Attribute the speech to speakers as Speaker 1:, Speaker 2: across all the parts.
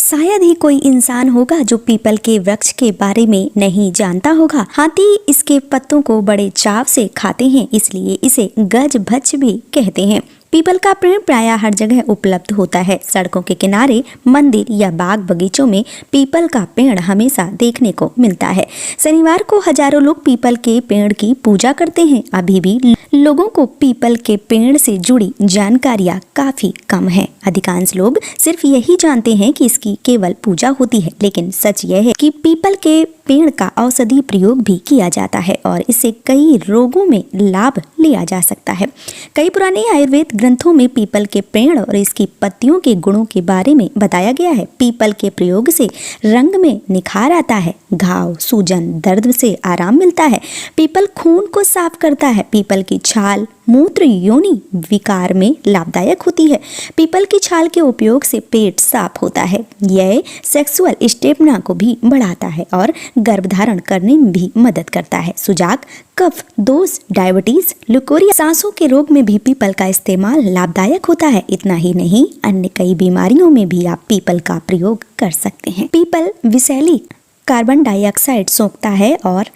Speaker 1: शायद ही कोई इंसान होगा जो पीपल के वृक्ष के बारे में नहीं जानता होगा। हाथी इसके पत्तों को बड़े चाव से खाते हैं, इसलिए इसे गजभक्ष भी कहते हैं। पीपल का पेड़ प्रायः हर जगह उपलब्ध होता है। सड़कों के किनारे, मंदिर या बाग बगीचों में पीपल का पेड़ हमेशा देखने को मिलता है। शनिवार को हजारों लोग पीपल के पेड़ की पूजा करते हैं। अभी भी लोगों को पीपल के पेड़ से जुड़ी जानकारियाँ काफी कम है। अधिकांश लोग सिर्फ यही जानते हैं कि इसकी केवल पूजा होती है, लेकिन सच यह है कि पीपल के पेड़ का औषधि प्रयोग भी किया जाता है और इससे कई रोगों में लाभ लिया जा सकता है। कई पुराने आयुर्वेद ग्रंथों में पीपल के पेड़ और इसकी पत्तियों के गुणों के बारे में बताया गया है। पीपल के प्रयोग से रंग में निखार आता है, घाव, सूजन, दर्द से आराम मिलता है। पीपल खून को साफ करता है। पीपल की छाल मूत्र योनि विकार में लाभदायक होती है। पीपल की छाल के उपयोग से पेट साफ होता है। यह सेक्सुअल स्टेमिना को भी बढ़ाता है और गर्भधारण करने में भी मदद करता है। सुजाक, कफ दोष, डायबिटीज, लुकोरिया, सांसों के रोग में भी पीपल का इस्तेमाल लाभदायक होता है। इतना ही नहीं, अन्य कई बीमारियों में भी आप पीपल का प्रयोग कर सकते हैं। पीपल विषैली कार्बन डाइऑक्साइड सोखता है और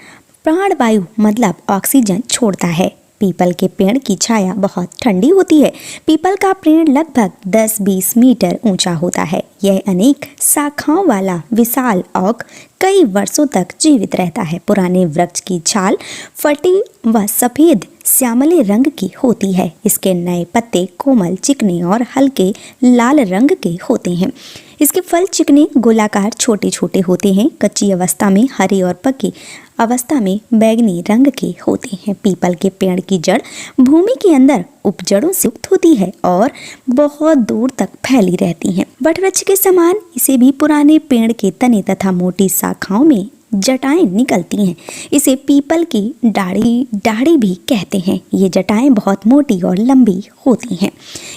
Speaker 1: प्राणवायु मतलब ऑक्सीजन छोड़ता है। पीपल के पेड़ की छाया बहुत ठंडी होती है। पीपल का पेड़ लगभग 10-20 मीटर ऊंचा होता है। यह अनेक शाखाओं वाला विशाल और कई वर्षों तक जीवित रहता है। पुराने वृक्ष की छाल फटी व सफेद श्यामले रंग की होती है। इसके नए पत्ते कोमल, चिकने और हल्के लाल रंग के होते हैं। इसके फल चिकने, गोलाकार, छोटे छोटे होते हैं। कच्ची अवस्था में हरे और पकी अवस्था में बैंगनी रंग के होते हैं। पीपल के पेड़ की जड़ भूमि के अंदर उपजड़ों से युक्त होती है और बहुत दूर तक फैली रहती हैं। वटवृक्ष के समान इसे भी पुराने पेड़ के तने तथा मोटी शाखाओं में जटाएं निकलती हैं। इसे पीपल की दाढ़ी भी कहते हैं। ये जटाएं बहुत मोटी और लंबी होती हैं।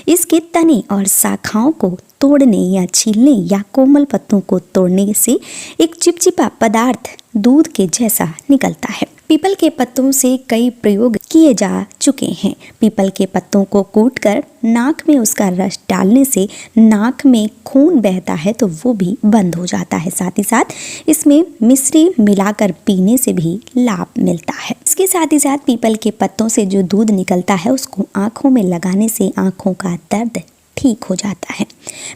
Speaker 1: इसके तने और शाखाओं को तोड़ने या छीलने या कोमल पत्तों को तोड़ने से एक चिपचिपा पदार्थ दूध के जैसा निकलता है। पीपल के पत्तों से कई प्रयोग किए जा चुके हैं। पीपल के पत्तों को कूटकर नाक में उसका रस डालने से नाक में खून बहता है तो वो भी बंद हो जाता है। साथ ही साथ इसमें मिश्री मिलाकर पीने से भी लाभ मिलता है। इसके साथ ही साथ पीपल के पत्तों से जो दूध निकलता है उसको आँखों में लगाने से आँखों का दर्द ठीक हो जाता है।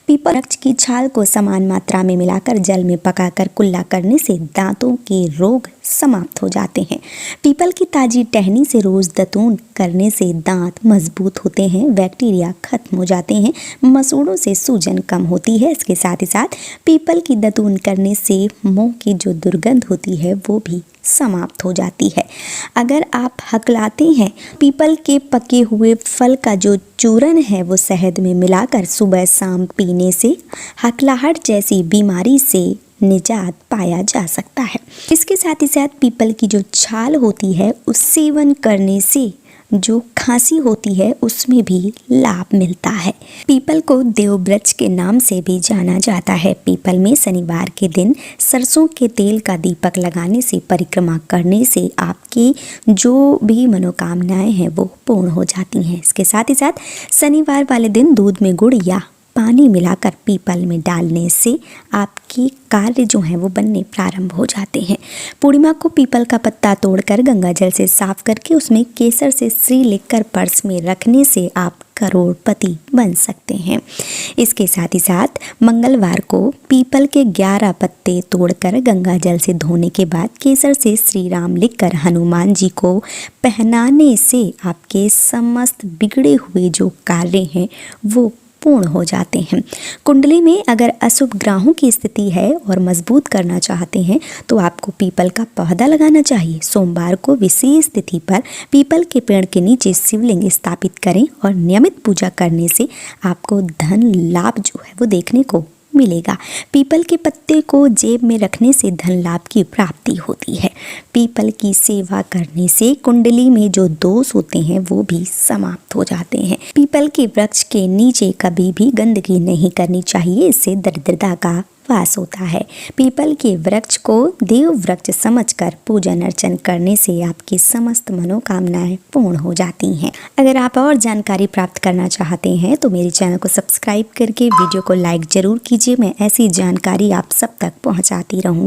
Speaker 1: पीपल वृक्ष की छाल को समान मात्रा में मिलाकर जल में पकाकर कुल्ला करने से दांतों के रोग समाप्त हो जाते हैं। पीपल की ताजी टहनी से रोज दातून करने से दांत मजबूत होते हैं, बैक्टीरिया खत्म हो जाते हैं, मसूड़ों से सूजन कम होती है। इसके साथ ही साथ पीपल की दातून करने से मुंह की जो दुर्गंध होती है वो भी समाप्त हो जाती है। अगर आप हकलाते हैं, पीपल के पके हुए फल का जो चूरन है वो शहद में मिलाकर सुबह शाम पीने से हकलाहट जैसी बीमारी से निजात पाया जा सकता है। इसके साथ ही साथ पीपल की जो छाल होती है उस सेवन करने से जो खांसी होती है उसमें भी लाभ मिलता है। पीपल को देव वृक्ष के नाम से भी जाना जाता है। पीपल में शनिवार के दिन सरसों के तेल का दीपक लगाने से, परिक्रमा करने से आपकी जो भी मनोकामनाएं हैं वो पूर्ण हो जाती हैं। इसके साथ ही साथ शनिवार वाले दिन दूध में गुड़ या पानी मिलाकर पीपल में डालने से आपके कार्य जो हैं वो बनने प्रारंभ हो जाते हैं। पूर्णिमा को पीपल का पत्ता तोड़कर गंगा जल से साफ करके उसमें केसर से श्री लिखकर पर्स में रखने से आप करोड़पति बन सकते हैं। इसके साथ ही साथ मंगलवार को पीपल के 11 पत्ते तोड़कर गंगा जल से धोने के बाद केसर से श्री राम लिखकर हनुमान जी को पहनाने से आपके समस्त बिगड़े हुए जो कार्य हैं वो पूर्ण हो जाते हैं। कुंडली में अगर अशुभ ग्रहों की स्थिति है और मजबूत करना चाहते हैं तो आपको पीपल का पौधा लगाना चाहिए। सोमवार को विशेष तिथि पर पीपल के पेड़ के नीचे शिवलिंग स्थापित करें और नियमित पूजा करने से आपको धन लाभ जो है वो देखने को मिलेगा। पीपल के पत्ते को जेब में रखने से धन लाभ की प्राप्ति होती है। पीपल की सेवा करने से कुंडली में जो दोष होते हैं वो भी समाप्त हो जाते हैं। पीपल के वृक्ष के नीचे कभी भी गंदगी नहीं करनी चाहिए, इससे दरिद्रता का वास होता है। पीपल के वृक्ष को देव वृक्ष समझकर पूजन अर्चन करने से आपकी समस्त मनोकामनाएं पूर्ण हो जाती हैं। अगर आप और जानकारी प्राप्त करना चाहते हैं तो मेरे चैनल को सब्सक्राइब करके वीडियो को लाइक जरूर कीजिए। मैं ऐसी जानकारी आप सब तक पहुंचाती रहूँगी।